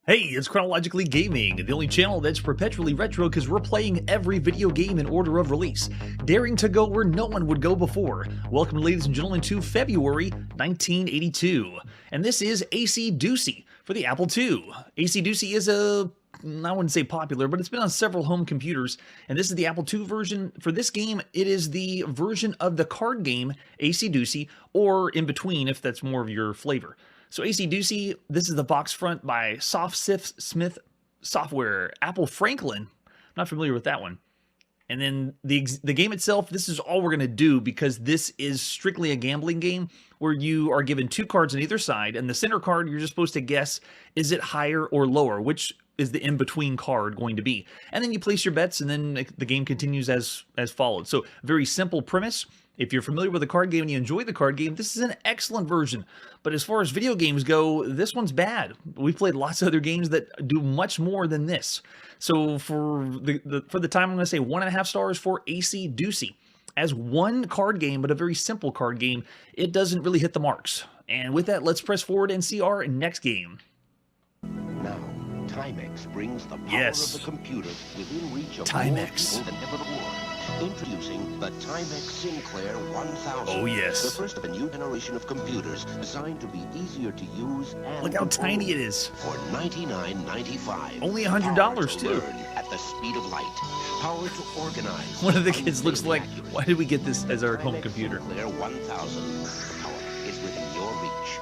Hey, it's Chronologically Gaming, the only channel that's perpetually retro because we're playing every video game in order of release, daring to go where no one would go before. Welcome, ladies and gentlemen, to February 1982, and this is Acey-Deucey for the Apple II. Acey-Deucey is I wouldn't say popular, but it's been on several home computers, and this is the Apple II version. For this game, it is the version of the card game Acey-Deucey, or in between if that's more of your flavor. So Acey-Deucey, this is the box front by Smith Software, Apple Franklin. I'm not familiar with that one. And then the game itself, this is all we're going to do because this is strictly a gambling game where you are given two cards on either side, and the center card, you're just supposed to guess, is it higher or lower, which is the in-between card going to be. And then you place your bets, and then the game continues as followed. So very simple premise. If you're familiar with the card game and you enjoy the card game, this is an excellent version. But as far as video games go, this one's bad. We've played lots of other games that do much more than this. So for the time, I'm going to say 1.5 stars for Acey-Deucey. As one card game, but a very simple card game, it doesn't really hit the marks. And with that, let's press forward and see our next game. Now, Timex brings the power of the computer within reach of Timex. more people than ever before. Introducing the Timex Sinclair 1000. Oh, yes. The first of a new generation of computers designed to be easier to use and look how tiny it is. For $99.95. Only $100 too. Learn at the speed of light. Power to organize. One of the kids looks like, why did we get this as our home computer? Sinclair 1000. The power is within your reach.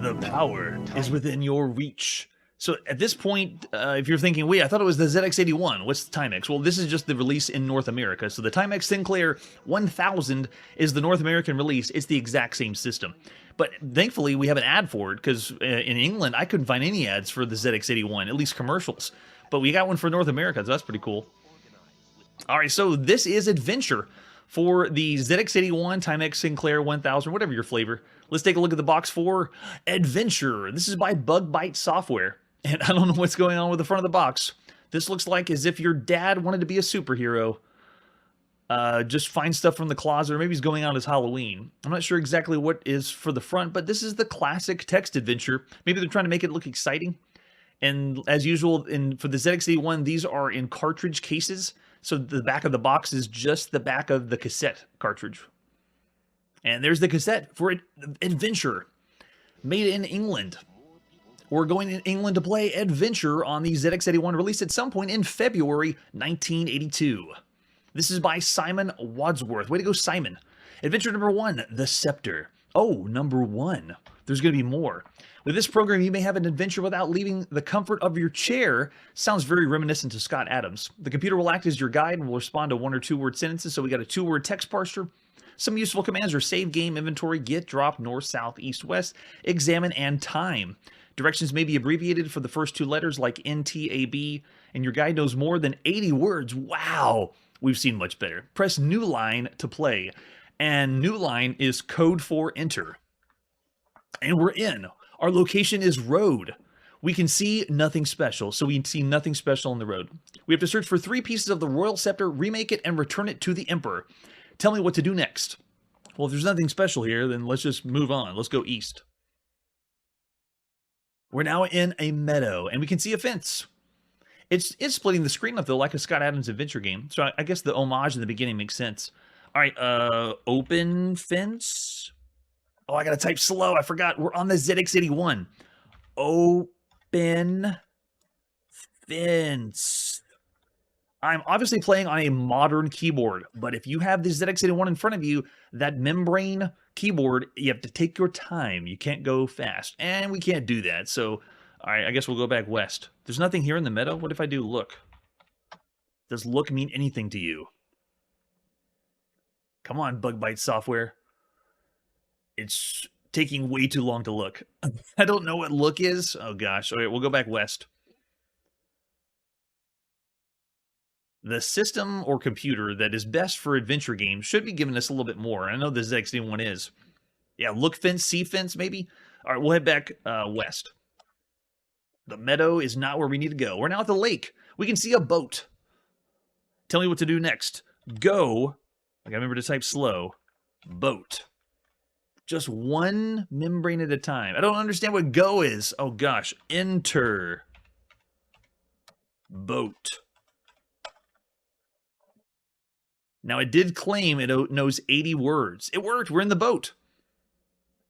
The power is within your reach. So at this point, if you're thinking, wait, I thought it was the ZX81. What's the Timex? Well, this is just the release in North America. So the Timex Sinclair 1000 is the North American release. It's the exact same system. But thankfully, we have an ad for it because in England, I couldn't find any ads for the ZX81, at least commercials. But we got one for North America, so that's pretty cool. All right, so this is Adventure for the ZX81, Timex Sinclair 1000, whatever your flavor. Let's take a look at the box for Adventure. This is by Bug Software. And I don't know what's going on with the front of the box. This looks like as if your dad wanted to be a superhero. Just find stuff from the closet, or maybe he's going out as Halloween. I'm not sure exactly what is for the front, but this is the classic text adventure. Maybe they're trying to make it look exciting. And as usual, for the ZX81, these are in cartridge cases. So the back of the box is just the back of the cassette cartridge. And there's the cassette for Adventure, made in England. We're going to England to play Adventure on the ZX81, released at some point in February 1982. This is by Simon Wadsworth. Way to go, Simon. Adventure number 1, The Scepter. Oh, number 1. There's going to be more. With this program, you may have an adventure without leaving the comfort of your chair. Sounds very reminiscent to Scott Adams. The computer will act as your guide and will respond to 1 or 2 word sentences. So we got a 2-word text parser. Some useful commands are save, game, inventory, get, drop, north, south, east, west, examine, and time. Directions may be abbreviated for the first 2 letters like NTAB, and your guide knows more than 80 words. Wow! We've seen much better. Press new line to play, and new line is code for enter. And we're in. Our location is road. We can see nothing special, so we see nothing special on the road. We have to search for 3 pieces of the Royal Scepter, remake it, and return it to the Emperor. Tell me what to do next. Well, if there's nothing special here, then let's just move on. Let's go east. We're now in a meadow, and we can see a fence. It's splitting the screen up, though, like a Scott Adams adventure game. So I guess the homage in the beginning makes sense. All right, open fence. Oh, I got to type slow. I forgot. We're on the ZX81. Open fence. I'm obviously playing on a modern keyboard, but if you have the ZX81 in front of you, that membrane keyboard, you have to take your time. You can't go fast, and we can't do that. So, all right, I guess we'll go back west. There's nothing here in the meadow. What if I do look? Does look mean anything to you? Come on, Bug Software. It's taking way too long to look. I don't know what look is. Oh, gosh. All right, we'll go back west. The system or computer that is best for adventure games should be giving us a little bit more. I know the ZX81 is. Yeah, look fence, see fence, maybe? All right, we'll head back west. The meadow is not where we need to go. We're now at the lake. We can see a boat. Tell me what to do next. Go. I gotta remember to type slow. Boat. Just one membrane at a time. I don't understand what go is. Oh, gosh. Enter. Boat. Now, it did claim it knows 80 words. It worked. We're in the boat,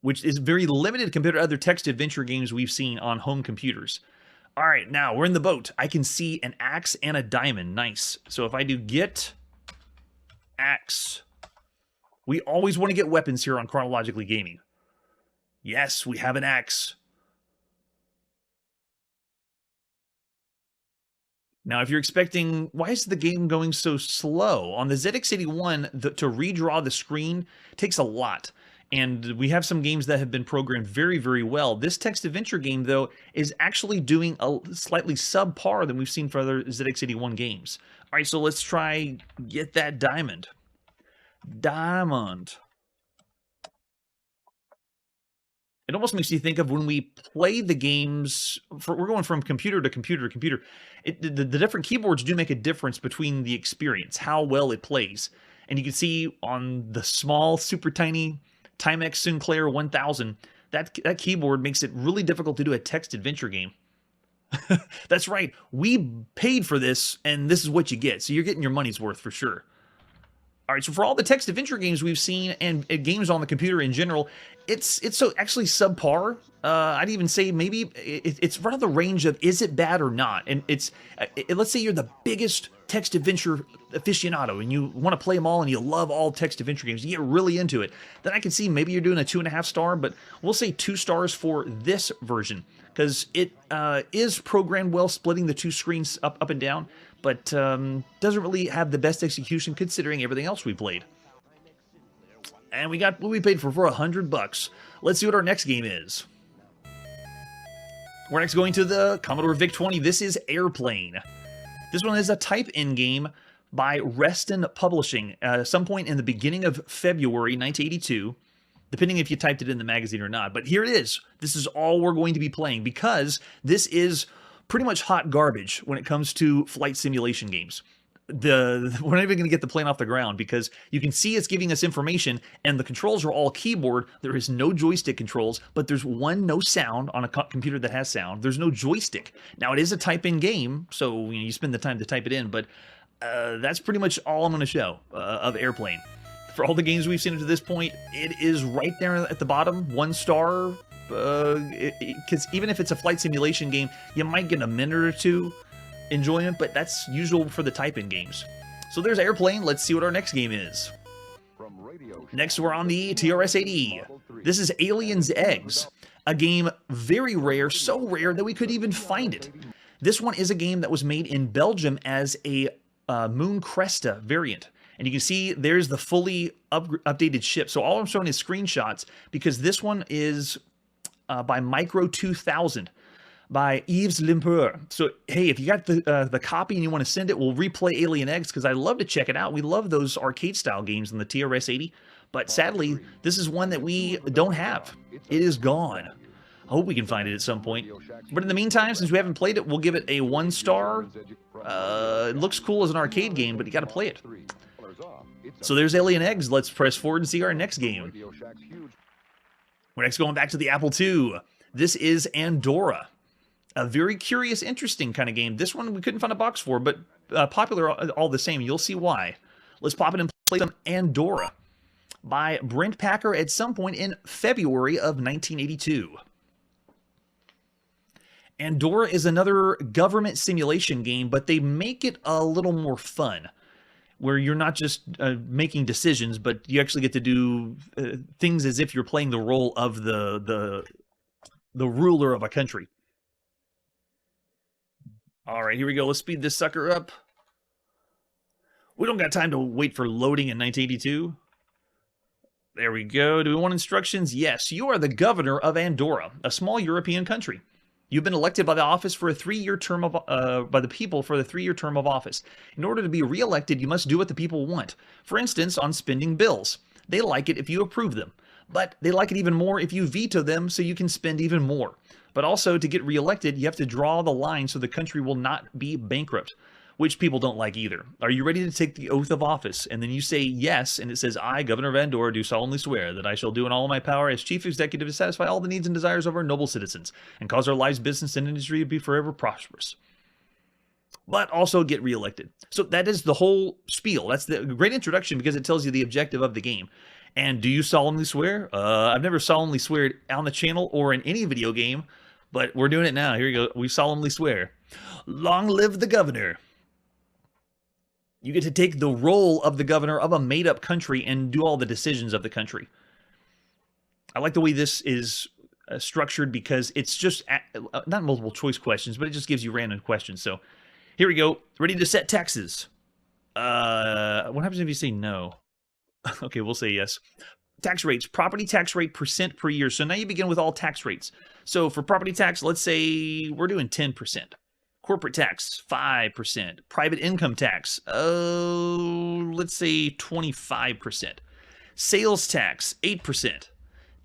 which is very limited compared to other text adventure games we've seen on home computers. All right, now we're in the boat. I can see an axe and a diamond. Nice. So if I do get axe, we always want to get weapons here on Chronologically Gaming. Yes, we have an axe. Now, if you're expecting, why is the game going so slow? On the ZX81, to redraw the screen takes a lot. And we have some games that have been programmed very, very well. This text adventure game, though, is actually doing a slightly subpar than we've seen for other ZX81 games. All right, so let's try get that diamond. Diamond. It almost makes you think of when we play the games, we're going from computer to computer to computer. The different keyboards do make a difference between the experience, how well it plays. And you can see on the small, super tiny Timex Sinclair 1000, that keyboard makes it really difficult to do a text adventure game. That's right, we paid for this, and this is what you get. So you're getting your money's worth for sure. All right, so for all the text adventure games we've seen and games on the computer in general, it's so actually subpar. I'd even say maybe it's right on the range of is it bad or not. And let's say you're the biggest text adventure aficionado and you want to play them all and you love all text adventure games, you get really into it. Then I can see maybe you're doing a 2.5 star, but we'll say 2 stars for this version because it is programmed well, splitting the 2 screens up and down, but doesn't really have the best execution considering everything else we played. And we got what we paid for $100. Let's see what our next game is. We're next going to the Commodore VIC-20. This is Airplane. This one is a type-in game by Reston Publishing. Some point in the beginning of February 1982, depending if you typed it in the magazine or not. But here it is. This is all we're going to be playing because this is pretty much hot garbage when it comes to flight simulation games. We're not even going to get the plane off the ground because you can see it's giving us information and the controls are all keyboard. There is no joystick controls, but there's no sound on a computer that has sound. There's no joystick. Now, it is a type-in game, so you spend the time to type it in, but that's pretty much all I'm going to show of Airplane. For all the games we've seen up to this point, it is right there at the bottom, 1 star, because even if it's a flight simulation game, you might get a minute or 2 enjoyment, but that's usual for the type-in games. So there's Airplane. Let's see what our next game is. Next, we're on the TRS-80. This is Alien's Eggs, a game very rare, so rare that we couldn't even find it. This one is a game that was made in Belgium as a Moon Cresta variant. And you can see there's the fully updated ship. So all I'm showing is screenshots because this one is by Micro 2000. By Yves Limper. So, hey, if you got the copy and you want to send it, we'll replay Alien Eggs because I love to check it out. We love those arcade-style games in the TRS-80, but sadly, this is one that we don't have. It is gone. I hope we can find it at some point. But in the meantime, since we haven't played it, we'll give it a 1 star. It looks cool as an arcade game, but you got to play it. So there's Alien Eggs. Let's press forward and see our next game. We're next going back to the Apple II. This is Andorra. A very curious, interesting kind of game. This one we couldn't find a box for, but popular all the same. You'll see why. Let's pop it and play some Andorra by Brent Packer at some point in February of 1982. Andorra is another government simulation game, but they make it a little more fun, where you're not just making decisions, but you actually get to do things as if you're playing the role of the ruler of a country. All right, here we go. Let's speed this sucker up. We don't got time to wait for loading in 1982. There we go. Do we want instructions? Yes. You are the governor of Andorra, a small European country. You've been elected by the office for a 3-year term of by the people for the 3-year term of office. In order to be re-elected, you must do what the people want. For instance, on spending bills. They like it if you approve them, but they like it even more if you veto them so you can spend even more. But also, to get re-elected, you have to draw the line so the country will not be bankrupt, which people don't like either. Are you ready to take the oath of office? And then you say yes, and it says, I, Governor of Andorra, do solemnly swear that I shall do in all of my power as chief executive to satisfy all the needs and desires of our noble citizens, and cause our lives, business, and industry to be forever prosperous. but also get reelected. So that is the whole spiel. That's the great introduction because it tells you the objective of the game. And do you solemnly swear? I've never solemnly sweared on the channel or in any video game, but we're doing it now. Here we go. We solemnly swear. Long live the governor. You get to take the role of the governor of a made-up country and do all the decisions of the country. I like the way this is structured because it's just not multiple choice questions, but it just gives you random questions. So here we go. Ready to set taxes. What happens if you say no? Okay, we'll say yes. Tax rates. Property tax rate % per year. So now you begin with all tax rates. So for property tax, let's say we're doing 10%. Corporate tax, 5%. Private income tax, let's say 25%. Sales tax, 8%.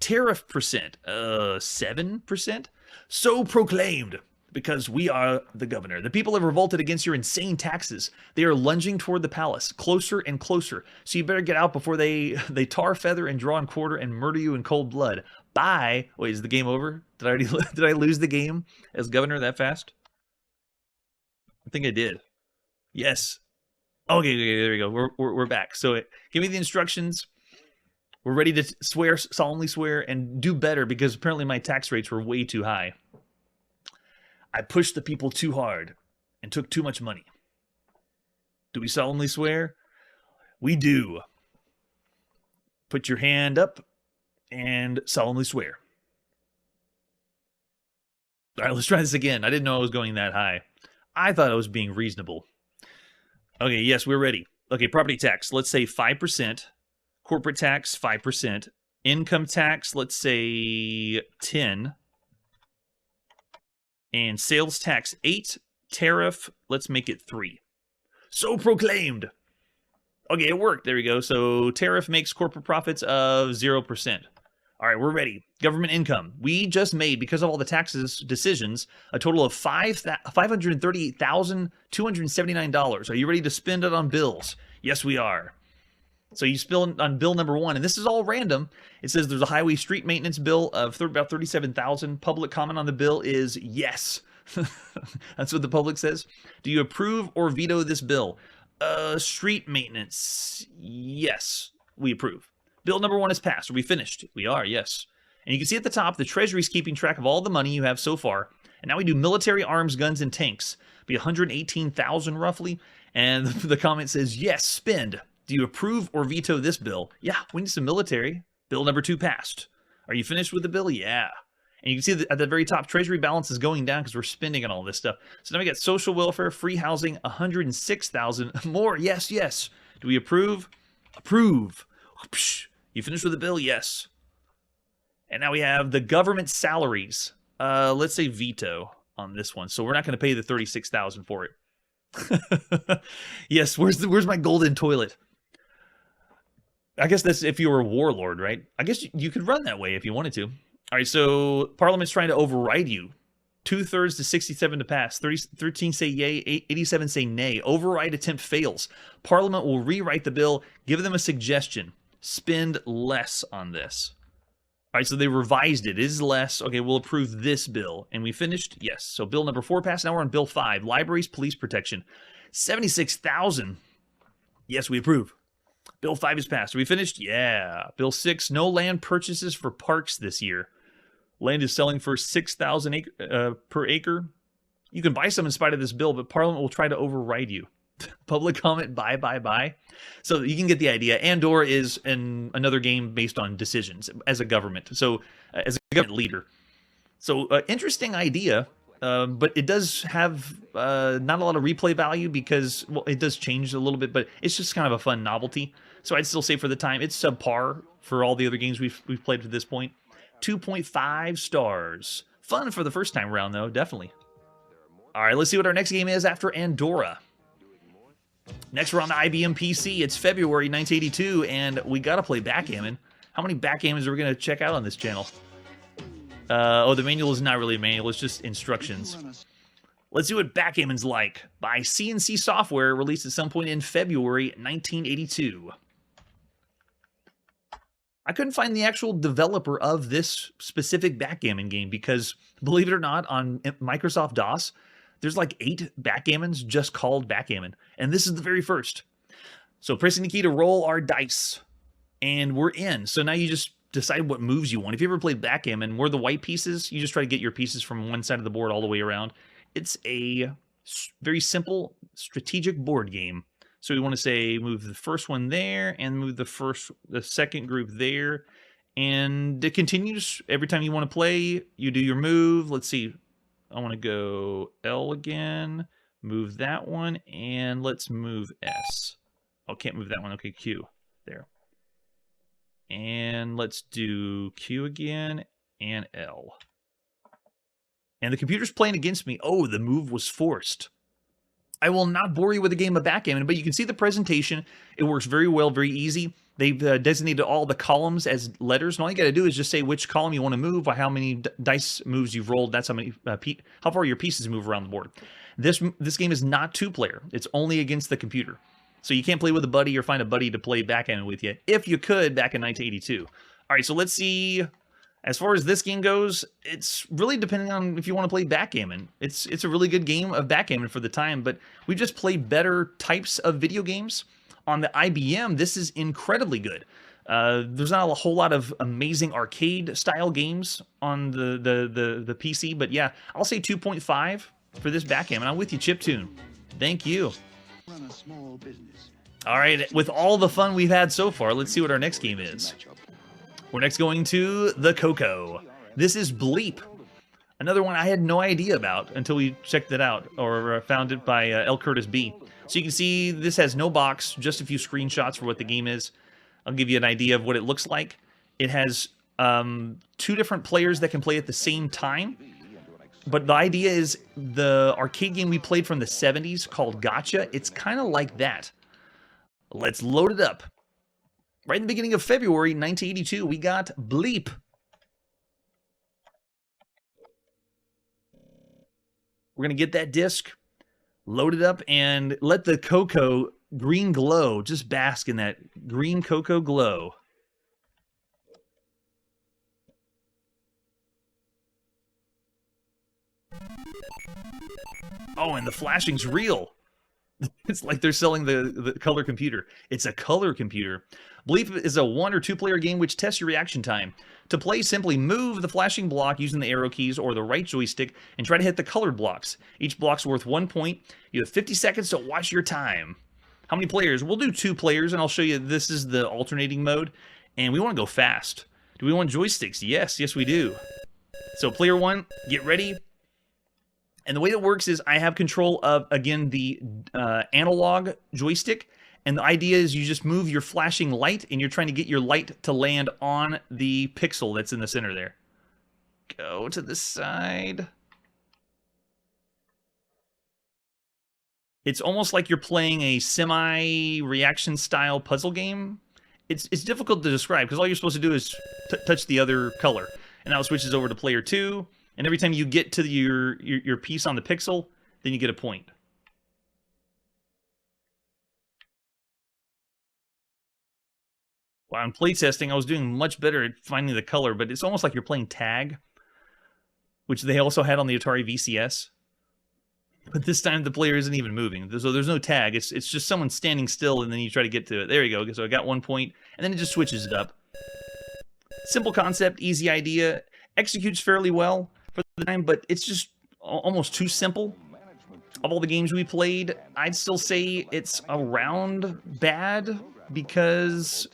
Tariff percent, 7%. So proclaimed, because we are the governor. The people have revolted against your insane taxes. They are lunging toward the palace, closer and closer. So you better get out before they tar, feather, and draw and quarter and murder you in cold blood. Bye. Wait, is the game over? Did I lose the game as governor that fast? I think I did. Yes. Okay, there we go. We're back. So give me the instructions. We're ready to swear, solemnly swear, and do better because apparently my tax rates were way too high. I pushed the people too hard and took too much money. Do we solemnly swear? We do. Put your hand up and solemnly swear. All right, let's try this again. I didn't know I was going that high. I thought I was being reasonable. Okay, yes, we're ready. Okay, property tax, let's say 5%. Corporate tax, 5%. Income tax, let's say 10. And sales tax, 8. Tariff, let's make it 3. So proclaimed. Okay, it worked. There we go. So tariff makes corporate profits of 0%. All right, we're ready. Government income. We just made, because of all the taxes decisions, a total of $538,279. Are you ready to spend it on bills? Yes, we are. So you spend on bill number 1, and this is all random. It says there's a highway street maintenance bill of about $37,000. Public comment on the bill is yes. That's what the public says. Do you approve or veto this bill? Street maintenance. Yes, we approve. Bill number 1 is passed. Are we finished? We are, yes. And you can see at the top, the Treasury's keeping track of all the money you have so far. And now we do military arms, guns, and tanks. Be 118,000 roughly. And the comment says, yes, spend. Do you approve or veto this bill? Yeah, we need some military. Bill number 2 passed. Are you finished with the bill? Yeah. And you can see that at the very top, Treasury balance is going down because we're spending on all this stuff. So now we got social welfare, free housing, 106,000 more. Yes, yes. Do we approve? Approve. You finished with the bill? Yes. And now we have the government salaries. Let's say veto on this one. So we're not going to pay the 36,000 for it. Yes, where's my golden toilet? I guess that's if you were a warlord, right? I guess you could run that way if you wanted to. All right, so Parliament's trying to override you. 2/3 to 67 to pass. 13 say yay, 87 say nay. Override attempt fails. Parliament will rewrite the bill. Give them a suggestion. Spend less on this. All right, so they revised it. It is less. Okay, we'll approve this bill. And we finished? Yes. So bill number 4 passed. Now we're on bill 5. Libraries, police protection. 76,000. Yes, we approve. Bill 5 is passed. Are we finished? Yeah. Bill 6, no land purchases for parks this year. Land is selling for $6,000 per acre. You can buy some in spite of this bill, but Parliament will try to override you. Public comment, bye. So you can get the idea. Andorra is another game based on decisions as a government. So as a government leader. So interesting idea, but it does have not a lot of replay value because, well, it does change a little bit, but it's just kind of a fun novelty. So I'd still say for the time, it's subpar for all the other games we've played to this point. 2.5 stars. Fun for the first time around, though, definitely. All right, let's see what our next game is after Andorra. Next, we're on the IBM PC. It's February 1982, and we got to play Backgammon. How many Backgammons are we going to check out on this channel? Oh, the manual is not really a manual. It's just instructions. Let's see what Backgammon's like. By CNC Software, released at some point in February 1982. I couldn't find the actual developer of this specific Backgammon game because, believe it or not, on Microsoft DOS, there's like 8 backgammons just called backgammon, and this is the very first. So pressing the key to roll our dice, and we're in. So now you just decide what moves you want. If you ever played backgammon, where the white pieces, you just try to get your pieces from one side of the board all the way around. It's a very simple strategic board game. So we want to say move the first one there and move the second group there. And it continues every time you want to play. You do your move. Let's see. I want to go L again. Move that one. And let's move S. Oh, can't move that one. Okay, Q. There. And let's do Q again and L. And the computer's playing against me. Oh, the move was forced. I will not bore you with a game of backgammon, but you can see the presentation. It works very well, very easy. They've designated all the columns as letters, and all you got to do is just say which column you want to move by how many dice moves you've rolled. That's how many how far your pieces move around the board. This game is not 2-player. It's only against the computer. So you can't play with a buddy or find a buddy to play backgammon with you, if you could back in 1982. All right, so let's see. As far as this game goes, it's really depending on if you want to play backgammon. It's a really good game of backgammon for the time, but we just play better types of video games. On the IBM, this is incredibly good. There's not a whole lot of amazing arcade-style games on the PC, but yeah, I'll say 2.5 for this backgammon. I'm with you, Chiptune. Thank you. All right, with all the fun we've had so far, let's see what our next game is. We're next going to the Coco. This is Bleep. Another one I had no idea about until we checked it out, or found it by L. Curtis B. So you can see this has no box, just a few screenshots for what the game is. I'll give you an idea of what it looks like. It has 2 different players that can play at the same time. But the idea is the arcade game we played from the 70s called Gotcha. It's kind of like that. Let's load it up. Right in the beginning of February 1982, we got Bleep. We're going to get that disc, load it up, and let the cocoa green glow just bask in that green cocoa glow. Oh, and the flashing's real. It's like they're selling the color computer. It's a color computer. Bleep is a 1 or 2 player game which tests your reaction time. To play, simply move the flashing block using the arrow keys or the right joystick and try to hit the colored blocks. Each block's worth 1 point. You have 50 seconds to watch your time. How many players? We'll do 2 players, and I'll show you this is the alternating mode. And we want to go fast. Do we want joysticks? Yes, yes we do. So player 1, get ready. And the way it works is I have control of, again, the analog joystick. And the idea is you just move your flashing light, and you're trying to get your light to land on the pixel that's in the center there. Go to the side. It's almost like you're playing a semi-reaction style puzzle game. It's difficult to describe, because all you're supposed to do is touch the other color. And now it switches over to player 2. And every time you get to your piece on the pixel, then you get a point. While in playtesting, I was doing much better at finding the color, but it's almost like you're playing tag, which they also had on the Atari VCS. But this time the player isn't even moving, so there's no tag. It's just someone standing still, and then you try to get to it. There you go. So I got 1 point, and then it just switches it up. Simple concept, easy idea, executes fairly well for the time, but it's just almost too simple. Of all the games we played, I'd still say it's around bad, because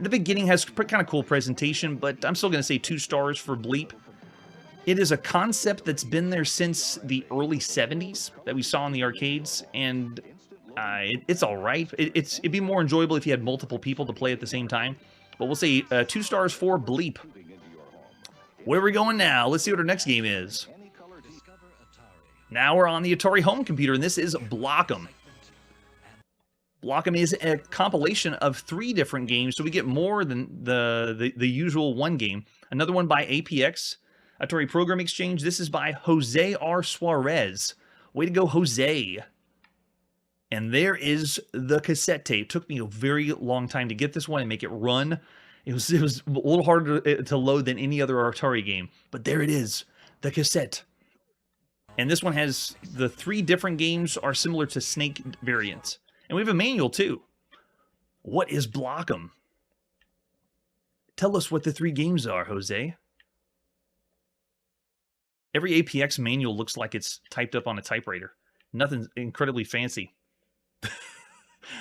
the beginning has kind of cool presentation, but I'm still going to say 2 stars for Bleep. It is a concept that's been there since the early 70s that we saw in the arcades, and it's all right. It'd be more enjoyable if you had multiple people to play at the same time, but we'll say 2 stars for Bleep. Where are we going now? Let's see what our next game is. Now we're on the Atari home computer, and this is Block'em. Block'em is a compilation of 3 different games, so we get more than the usual 1 game. Another one by APX, Atari Program Exchange. This is by Jose R. Suarez. Way to go, Jose. And there is the cassette tape. It took me a very long time to get this one and make it run. It was a little harder to load than any other Atari game. But there it is, the cassette. And this one has the 3 different games are similar to Snake variants. And we have a manual too. What is Block'em? Tell us what the 3 games are, Jose. Every APX manual looks like it's typed up on a typewriter. Nothing incredibly fancy.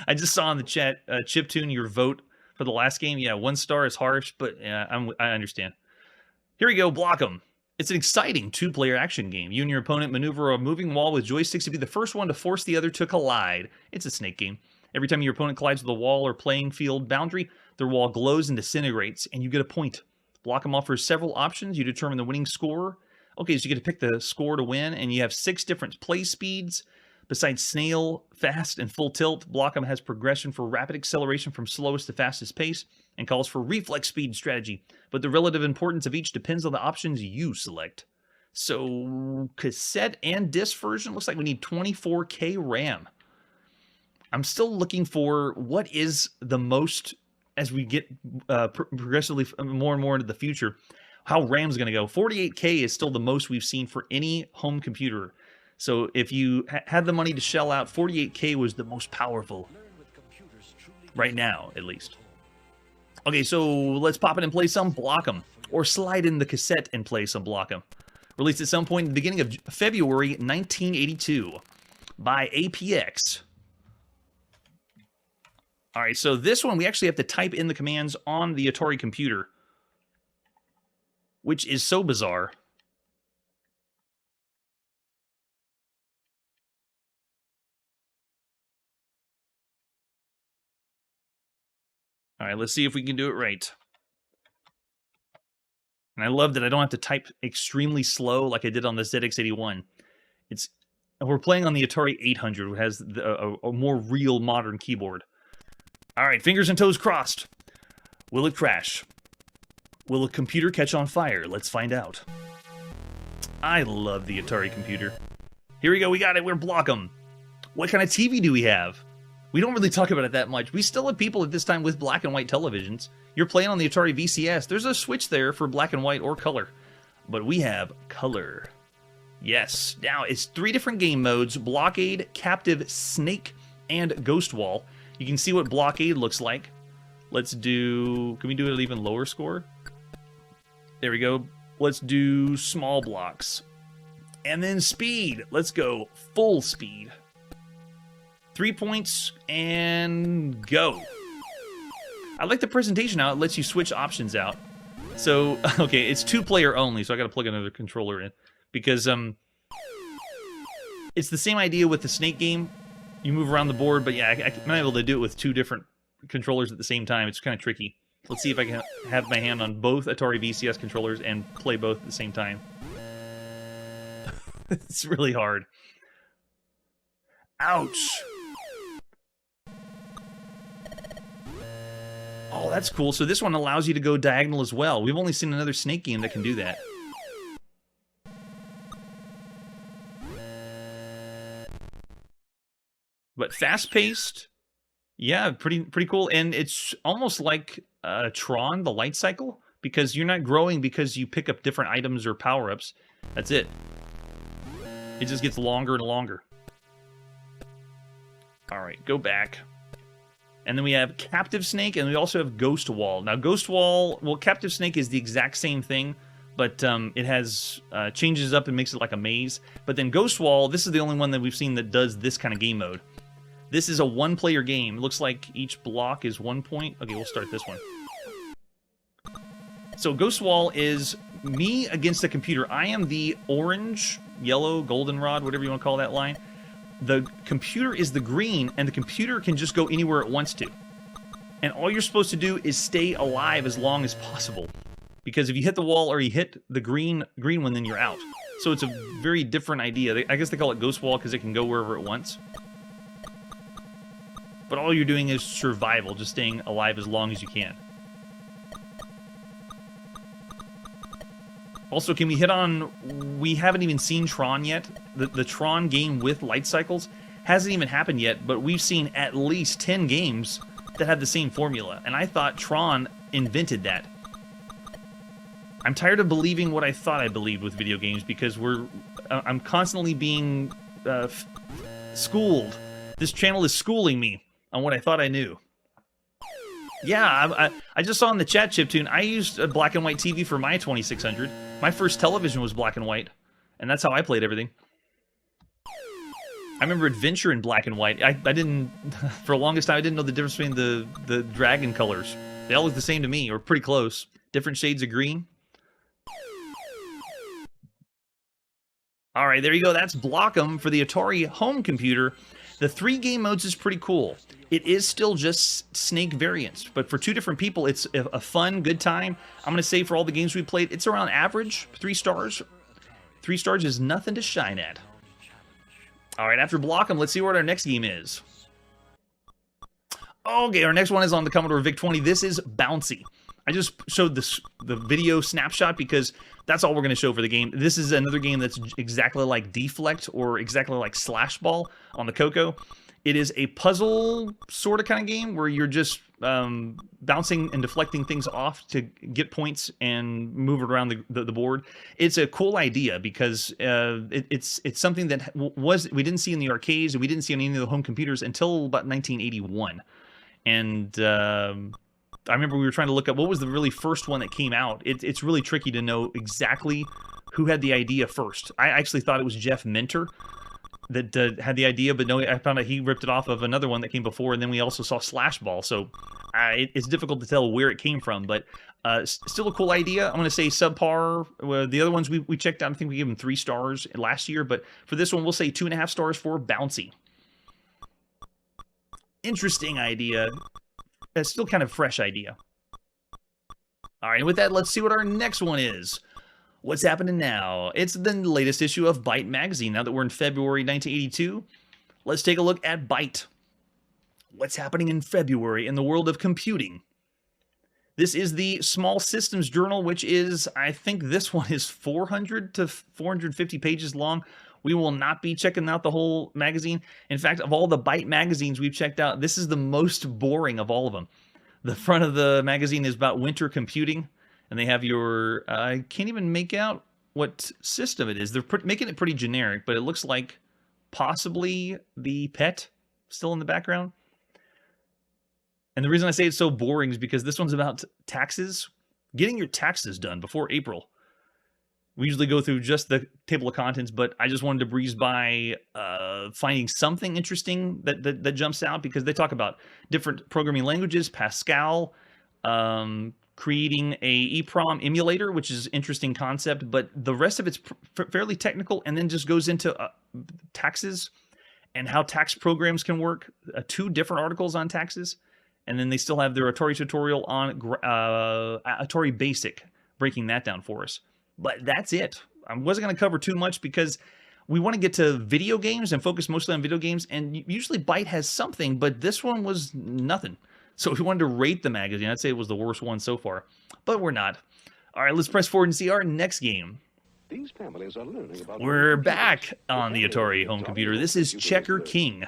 I just saw in the chat, Chiptune, your vote for the last game. Yeah, 1 star is harsh, but I understand. Here we go, Block'em. It's an exciting 2-player action game. You and your opponent maneuver a moving wall with joysticks to be the first one to force the other to collide. It's a Snake game. Every time your opponent collides with a wall or playing field boundary, their wall glows and disintegrates, and you get a point. Block'em offers several options. You determine the winning score. Okay, so you get to pick the score to win, and you have 6 different play speeds. Besides snail, fast, and full tilt, Block'em has progression for rapid acceleration from slowest to fastest pace, and calls for reflex speed strategy, but the relative importance of each depends on the options you select. So, cassette and disc version, looks like we need 24K RAM. I'm still looking for what is the most, as we get progressively more and more into the future, how RAM's going to go. 48K is still the most we've seen for any home computer. So if you had the money to shell out, 48K was the most powerful. Right now, at least. Okay, so let's pop it and play some Block'em. Or slide in the cassette and play some Block'em. Released at some point in the beginning of February 1982 by APX. Alright, so this one we actually have to type in the commands on the Atari computer. Which is so bizarre. Alright, let's see if we can do it right. And I love that I don't have to type extremely slow like I did on the ZX81. We're playing on the Atari 800, which has a more real modern keyboard. Alright, fingers and toes crossed. Will it crash? Will a computer catch on fire? Let's find out. I love the Atari computer. Here we go, we got it, we're Block'em. What kind of TV do we have? We don't really talk about it that much. We still have people at this time with black and white televisions. You're playing on the Atari VCS. There's a switch there for black and white or color. But we have color. Yes. Now, it's 3 different game modes. Blockade, Captive, Snake, and Ghost Wall. You can see what Blockade looks like. Let's do... Can we do an even lower score? There we go. Let's do small blocks. And then speed. Let's go full speed. 3 points, and go. I like the presentation now. It lets you switch options out. So, okay, it's 2-player only, so I gotta plug another controller in. Because, it's the same idea with the Snake game. You move around the board, but yeah, I'm not able to do it with 2 different controllers at the same time. It's kind of tricky. Let's see if I can have my hand on both Atari VCS controllers and play both at the same time. It's really hard. Ouch! Oh, that's cool. So this one allows you to go diagonal as well. We've only seen another Snake game that can do that. But fast-paced, yeah, pretty cool. And it's almost like Tron, the light cycle, because you're not growing because you pick up different items or power-ups. That's it. It just gets longer and longer. All right, go back. And then we have Captive Snake, and we also have Ghost Wall. Now, Ghost Wall, well, Captive Snake is the exact same thing, but it has changes up and makes it like a maze. But then Ghost Wall, this is the only one that we've seen that does this kind of game mode. This is a 1-player game. It looks like each block is 1 point. Okay, we'll start this one. So Ghost Wall is me against the computer. I am the orange, yellow, goldenrod, whatever you want to call that line. The computer is the green, and the computer can just go anywhere it wants to. And all you're supposed to do is stay alive as long as possible. Because if you hit the wall or you hit the green one, then you're out. So it's a very different idea. I guess they call it Ghost Wall because it can go wherever it wants. But all you're doing is survival, just staying alive as long as you can. Also, can we hit on... We haven't even seen Tron yet. The Tron game with light cycles hasn't even happened yet, but we've seen at least 10 games that have the same formula. And I thought Tron invented that. I'm tired of believing what I thought I believed with video games because I'm constantly being schooled. This channel is schooling me on what I thought I knew. Yeah, I just saw in the chat, Chiptune, I used a black and white TV for my 2600. My first television was black and white, and that's how I played everything. I remember Adventure in black and white. I didn't, for the longest time, I didn't know the difference between the dragon colors. They all look the same to me, or pretty close. Different shades of green. All right, there you go. That's Block'em for the Atari home computer. The 3 game modes is pretty cool. It is still just Snake variants, but for 2 different people, it's a fun, good time. I'm going to say for all the games we played, it's around average, 3 stars. 3 stars is nothing to shine at. All right, after Block'em, let's see what our next game is. Okay, our next one is on the Commodore VIC-20. This is Bouncy. I just showed the video snapshot because that's all we're going to show for the game. This is another game that's exactly like Deflect or exactly like Slash Ball on the Coco. It is a puzzle sort of kind of game where you're just bouncing and deflecting things off to get points and move it around the board. It's a cool idea because it's something that we didn't see in the arcades and we didn't see on any of the home computers until about 1981. And I remember we were trying to look up what was the really first one that came out. It's really tricky to know exactly who had the idea first. I actually thought it was Jeff Minter that had the idea, but no, I found out he ripped it off of another one that came before, and then we also saw Slash Ball, so it's difficult to tell where it came from, but still a cool idea. I'm going to say subpar. The other ones we checked out, I think we gave them 3 stars last year, but for this one, we'll say 2.5 stars for Bouncy. Interesting idea. It's still kind of fresh idea. All right, with that, let's see what our next one is. What's happening now? It's the latest issue of BYTE magazine. Now that we're in February 1982, let's take a look at BYTE. What's happening in February in the world of computing? This is the Small Systems Journal, which is, I think this one is 400 to 450 pages long. We will not be checking out the whole magazine. In fact, of all the BYTE magazines we've checked out, this is the most boring of all of them. The front of the magazine is about winter computing. And they have your, I can't even make out what system it is. They're making it pretty generic, but it looks like possibly the PET still in the background. And the reason I say it's so boring is because this one's about taxes. Getting your taxes done before April. We usually go through just the table of contents, but I just wanted to breeze by finding something interesting that jumps out because they talk about different programming languages, Pascal, creating a EEPROM emulator, which is an interesting concept, but the rest of it's fairly technical, and then just goes into taxes and how tax programs can work. 2 different articles on taxes, and then they still have their Atari tutorial on Atari Basic, breaking that down for us. But that's it. I wasn't going to cover too much because we want to get to video games and focus mostly on video games, and usually BYTE has something, but this one was nothing. So if we wanted to rate the magazine, I'd say it was the worst one so far. But we're not. All right, let's press forward and see our next game. These families are learning about We're back on the Atari home computer. This is Checker King.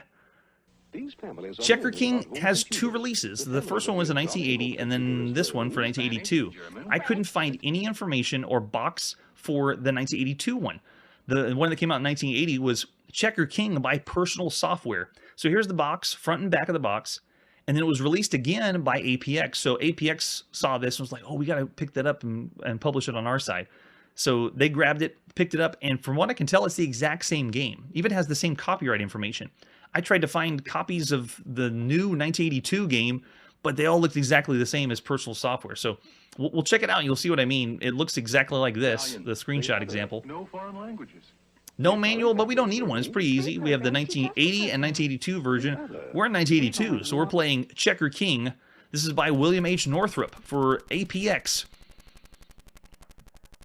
Checker King has 2 releases. The first one was in 1980, and then this one for 1982. I couldn't find any information or box for the 1982 one. The one that came out in 1980 was Checker King by Personal Software. So here's the box, front and back of the box. And then it was released again by APX. So APX saw this and was like, oh, we got to pick that up and publish it on our side. So they grabbed it, picked it up, and from what I can tell, it's the exact same game. Even has the same copyright information. I tried to find copies of the new 1982 game, but they all looked exactly the same as Personal Software. So we'll check it out, and you'll see what I mean. It looks exactly like this, the screenshot example. No foreign languages. No manual, but we don't need one. It's pretty easy. We have the 1980 and 1982 version. We're in 1982, so we're playing Checker King. This is by William H. Northrop for APX.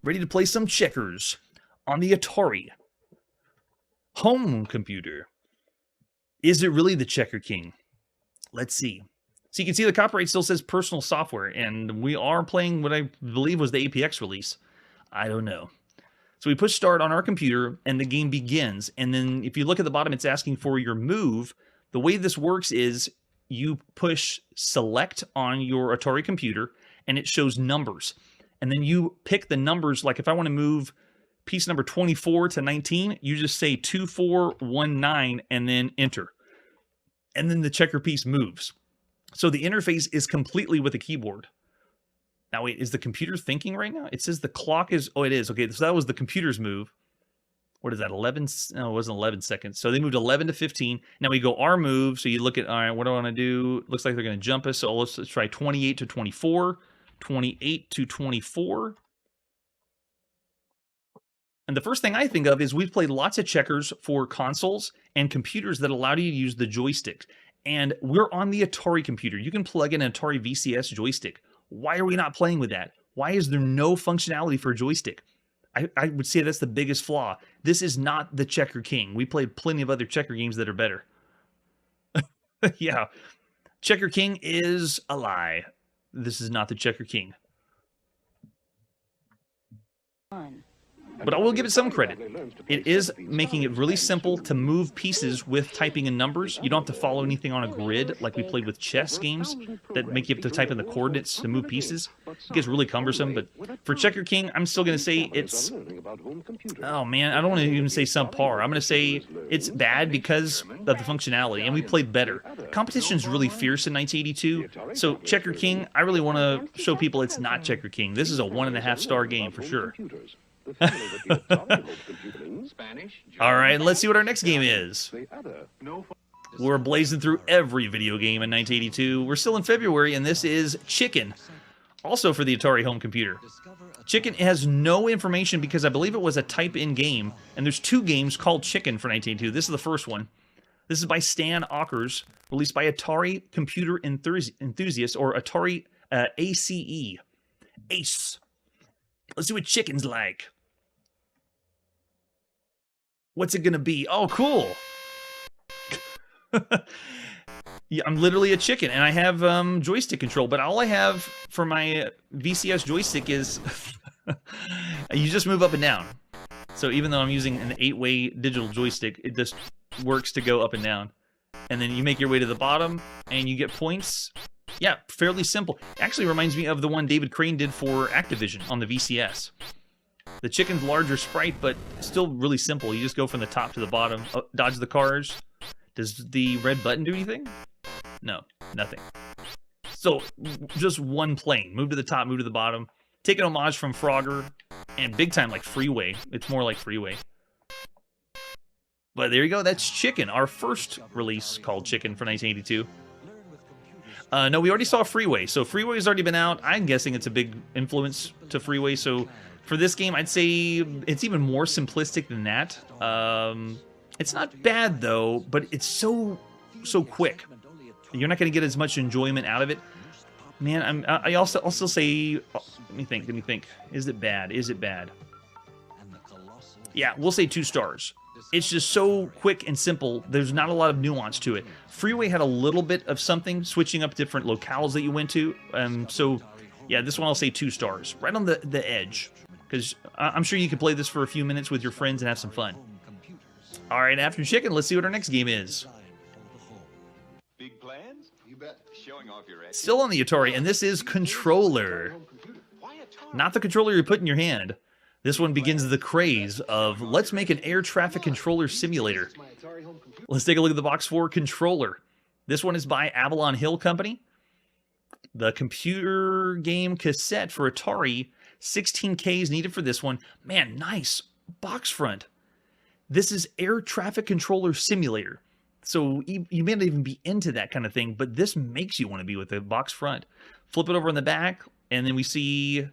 Ready to play some checkers on the Atari home computer. Is it really the Checker King? Let's see. So you can see the copyright still says Personal Software, and we are playing what I believe was the APX release. I don't know. So we push start on our computer, and the game begins. And then if you look at the bottom, it's asking for your move. The way this works is you push select on your Atari computer, and it shows numbers. and then you pick the numbers. Like if I want to move piece number 24 to 19, you just say 2419 and then enter. And then the checker piece moves. So the interface is completely with the keyboard. Now wait, is the computer thinking right now? It says the clock is, oh it is, okay, so that was the computer's move. What is that, 11, no it wasn't 11 seconds. So they moved 11 to 15. Now we go our move, so you look at, all right, what do I want to do? Looks like they're going to jump us, so let's try 28 to 24, 28 to 24. And the first thing I think of is we've played lots of checkers for consoles and computers that allowed you to use the joystick. And we're on the Atari computer. You can plug in an Atari VCS joystick. Why are we not playing with that? Why is there no functionality for a joystick? I would say that's the biggest flaw. This is not the Checker King. We played plenty of other checker games that are better. Yeah. Checker King is a lie. This is not the Checker King. But I will give it some credit. It is making it really simple to move pieces with typing in numbers. You don't have to follow anything on a grid like we played with chess games that make you have to type in the coordinates to move pieces. It gets really cumbersome, but for Checker King, I'm still going to say it's... Oh man, I don't want to even say subpar. I'm going to say it's bad because of the functionality, and we played better. Competition is really fierce in 1982, so Checker King, I really want to show people it's not Checker King. This is a 1.5-star game for sure. All right, let's see what our next game is. We're blazing through every video game in 1982. We're still in February, and this is Chicken, also for the Atari home computer. Chicken has no information because I believe it was a type-in game, and there's 2 games called Chicken for 1982. This is the first one. This is by Stan Ockers, released by Atari Computer Enthusiast, or Atari ACE. Ace. Let's see what Chicken's like. What's it gonna be? Oh, cool. Yeah, I'm literally a chicken, and I have joystick control, but all I have for my VCS joystick is you just move up and down. So even though I'm using an 8-way digital joystick, it just works to go up and down. And then you make your way to the bottom, and you get points. Yeah, fairly simple. Actually reminds me of the one David Crane did for Activision on the VCS. The chicken's larger sprite, but still really simple. You just go from the top to the bottom, dodge the cars. Does the red button do anything? No, nothing. So, just one plane. Move to the top, move to the bottom. Take an homage from Frogger, and big time like Freeway. It's more like Freeway. But there you go, that's Chicken, our first release called Chicken for 1982. No, we already saw Freeway, so Freeway's already been out. I'm guessing it's a big influence to Freeway, so for this game, I'd say it's even more simplistic than that. It's not bad, though, but it's so quick. You're not going to get as much enjoyment out of it. Man, I also say... Oh, let me think. Is it bad? Is it bad? Yeah, we'll say 2 stars. It's just so quick and simple. There's not a lot of nuance to it. Freeway had a little bit of something, switching up different locales that you went to. So, yeah, this one I'll say 2 stars. Right on the edge. Because I'm sure you could play this for a few minutes with your friends and have some fun. All right, after Chicken, let's see what our next game is. Big plans? You bet. Showing off your Still on the Atari, and this is Controller. Not the controller you put in your hand. This one begins the craze of, let's make an air traffic controller simulator. Let's take a look at the box for Controller. This one is by Avalon Hill Company. The computer game cassette for Atari, 16K is needed for this one. Man, nice box front. This is air traffic controller simulator. So you may not even be into that kind of thing, but this makes you want to be with the box front. Flip it over in the back, and then we see,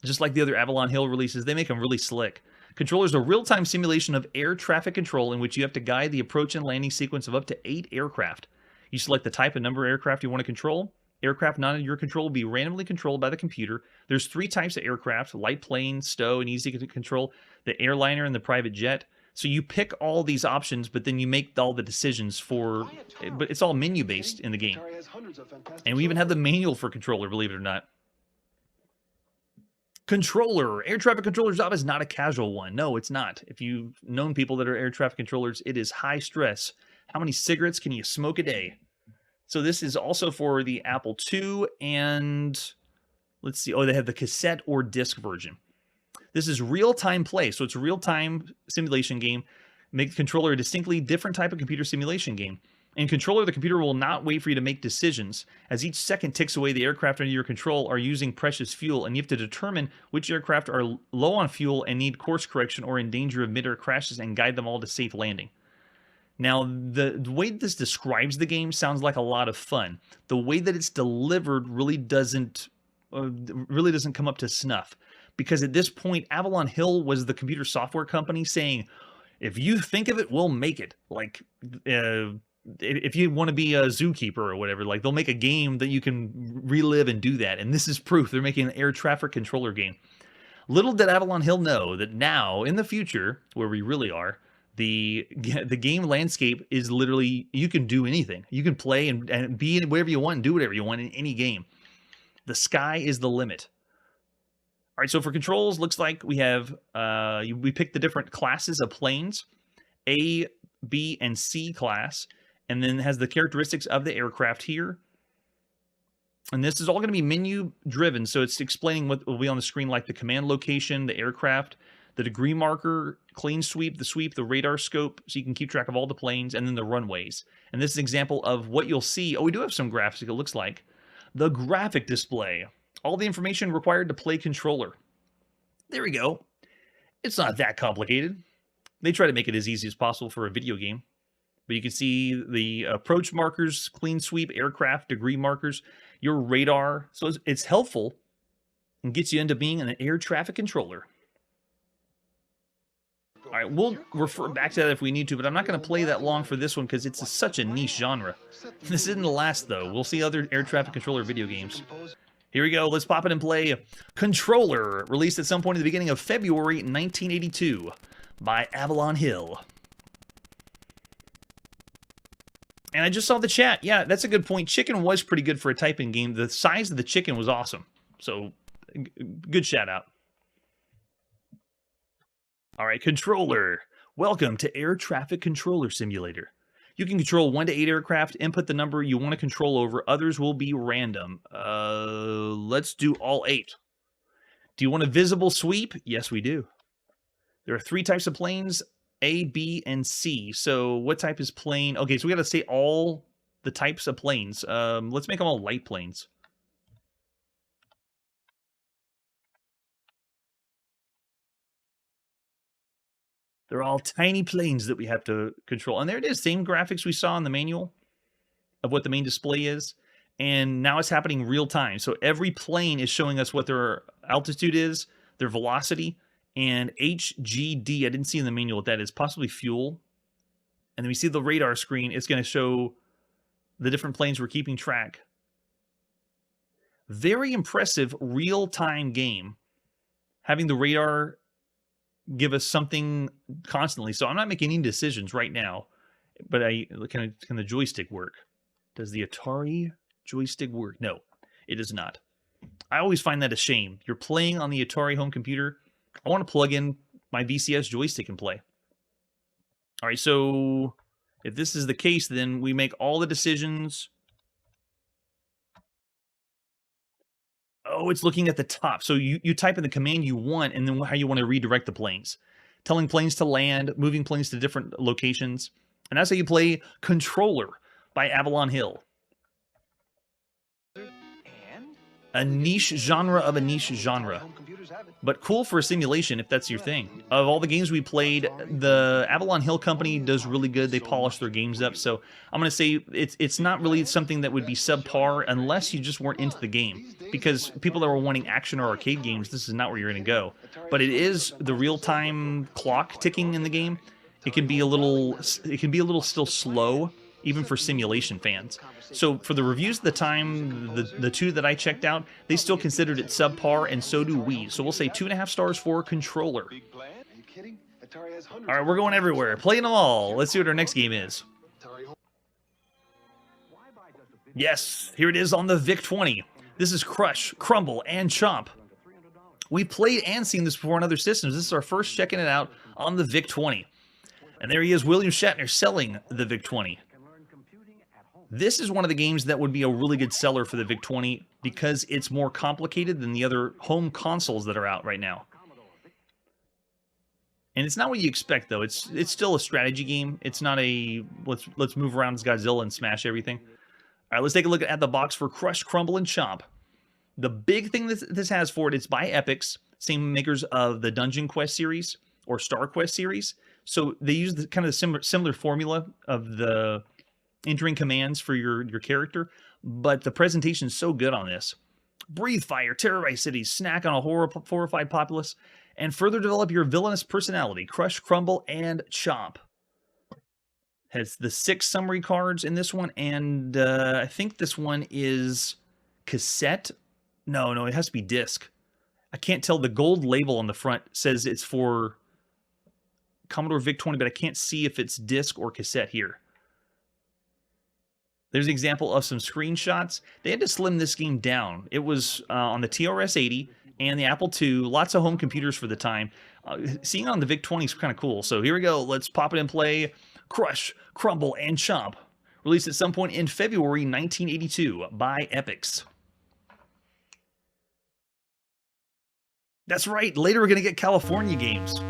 just like the other Avalon Hill releases, they make them really slick. Controller is a real-time simulation of air traffic control in which you have to guide the approach and landing sequence of up to 8 aircraft. You select the type and number of aircraft you want to control. Aircraft not in your control will be randomly controlled by the computer. There's 3 types of aircraft: light plane, stow, and easy to control, the airliner, and the private jet. So you pick all these options, but then you make all the decisions for... But it's all menu-based in the game. And we even have the manual for Controller, believe it or not. Controller. Air traffic controller's job is not a casual one. No, it's not. If you've known people that are air traffic controllers, it is high stress. How many cigarettes can you smoke a day? So this is also for the Apple II and Let's see. Oh, they have the cassette or disc version. This is real-time play, so it's a real-time simulation game. Make the controller a distinctly different type of computer simulation game. In controller, the computer will not wait for you to make decisions. As each second ticks away, the aircraft under your control are using precious fuel, and you have to determine which aircraft are low on fuel and need course correction or in danger of mid-air crashes and guide them all to safe landing. Now, the way this describes the game sounds like a lot of fun. The way that it's delivered really doesn't come up to snuff. Because at this point, Avalon Hill was the computer software company saying, if you think of it, we'll make it. Like, if you want to be a zookeeper or whatever, like they'll make a game that you can relive and do that. And this is proof. They're making an air traffic controller game. Little did Avalon Hill know that now, in the future, where we really are, the game landscape is literally, you can do anything. You can play and be whatever you want and do whatever you want in any game. The sky is the limit. All right, so for controls, looks like we have, we picked the different classes of planes, A, B, and C class, and then it has the characteristics of the aircraft here. And this is all going to be menu driven, so it's explaining what will be on the screen, like the command location, the aircraft, the degree marker, clean sweep, the radar scope, so you can keep track of all the planes, and then the runways. And this is an example of what you'll see. Oh, we do have some graphics, it looks like. The graphic display. All the information required to play controller. There we go. It's not that complicated. They try to make it as easy as possible for a video game. But you can see the approach markers, clean sweep, aircraft, degree markers, your radar. So it's helpful and gets you into being an air traffic controller. All right, we'll refer back to that if we need to, but I'm not going to play that long for this one because it's such a niche genre. This isn't the last, though. We'll see other air traffic controller video games. Here we go. Let's pop it and play Controller, released at some point at the beginning of February 1982 by Avalon Hill. And I just saw the chat. Yeah, that's a good point. Chicken was pretty good for a typing game. The size of the chicken was awesome. So, good shout out. All right, Controller. Welcome to Air Traffic Controller Simulator. You can control 1 to 8 aircraft, input the number you want to control over. Others will be random. Let's do all 8. Do you want a visible sweep? Yes, we do. There are 3 types of planes, A, B, and C. So what type is plane? Okay, so we got to say all the types of planes. Let's make them all light planes. They're all tiny planes that we have to control. And there it is, same graphics we saw in the manual of what the main display is. And now it's happening real time. So every plane is showing us what their altitude is, their velocity, and HGD. I didn't see in the manual what that is, possibly fuel. And then we see the radar screen. It's going to show the different planes we're keeping track. Very impressive real-time game. Having the radar give us something constantly. So I'm not making any decisions right now, but can the joystick work? Does the Atari joystick work? No, it does not. I always find that a shame. You're playing on the Atari home computer. I want to plug in my VCS joystick and play. All right, so if this is the case, then we make all the decisions. Oh, it's looking at the top. So you type in the command you want and then how you want to redirect the planes. Telling planes to land, moving planes to different locations. And that's how you play Controller by Avalon Hill. A niche genre of a niche genre. But cool for a simulation if that's your thing. Of all the games we played, the Avalon Hill company does really good. They polish their games up. So I'm going to say it's not really something that would be subpar unless you just weren't into the game. Because people that were wanting action or arcade games, this is not where you're going to go. But it is the real-time clock ticking in the game. It can be a little still slow, even for simulation fans. So for the reviews at the time, the 2 that I checked out, they still considered it subpar, and so do we. So we'll say 2.5 stars for Controller. All right, we're going everywhere. Playing them all. Let's see what our next game is. Yes, here it is on the VIC-20. This is Crush, Crumble, and Chomp. We've played and seen this before on other systems. This is our first checking it out on the VIC-20. And there he is, William Shatner, selling the VIC-20. This is one of the games that would be a really good seller for the VIC-20 because it's more complicated than the other home consoles that are out right now. And it's not what you expect, though. It's still a strategy game. It's not a let's move around as Godzilla and smash everything. All right, let's take a look at the box for Crush, Crumble, and Chomp. The big thing this has for it, it's by Epix, same makers of the Dungeon Quest series or Star Quest series. So they use the kind of similar formula of the entering commands for your character, but the presentation is so good on this. Breathe fire, terrorize cities, snack on a horrified populace, and further develop your villainous personality. Crush, Crumble, and Chomp. Has the 6 summary cards in this one, and I think this one is cassette. No, it has to be disc. I can't tell. The gold label on the front says it's for Commodore VIC-20, but I can't see if it's disc or cassette here. There's an example of some screenshots. They had to slim this game down. It was on the TRS-80 and the Apple II, lots of home computers for the time. Seeing it on the VIC-20 is kind of cool. So here we go. Let's pop it and play Crush, Crumble, and Chomp. Released at some point in February 1982 by Epix. That's right. Later we're going to get California games.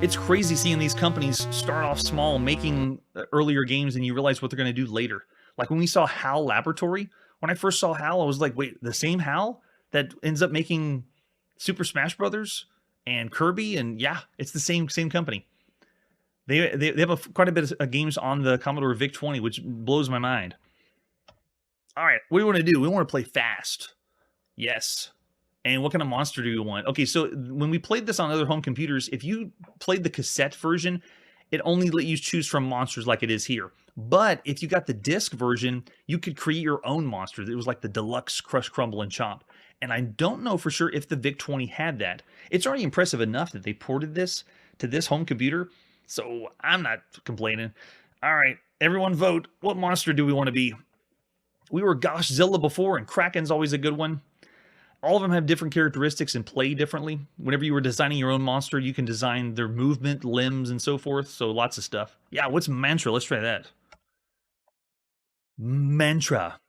It's crazy seeing these companies start off small, making earlier games, and you realize what they're going to do later. Like when we saw HAL Laboratory, when I first saw HAL, I was like, wait, the same HAL that ends up making Super Smash Brothers and Kirby? And yeah, it's the same company. They have quite a bit of games on the Commodore VIC-20, which blows my mind. All right, what do we want to do? We want to play fast. Yes. And what kind of monster do you want? Okay, so when we played this on other home computers, if you played the cassette version, it only let you choose from monsters like it is here. But if you got the disc version, you could create your own monster. It was like the deluxe Crush, Crumble, and Chomp. And I don't know for sure if the VIC-20 had that. It's already impressive enough that they ported this to this home computer, so I'm not complaining. All right, everyone vote. What monster do we want to be? We were Goshzilla before, and Kraken's always a good one. All of them have different characteristics and play differently. Whenever you were designing your own monster, you can design their movement, limbs, and so forth. So lots of stuff. Yeah, what's Mantra? Let's try that. Mantra.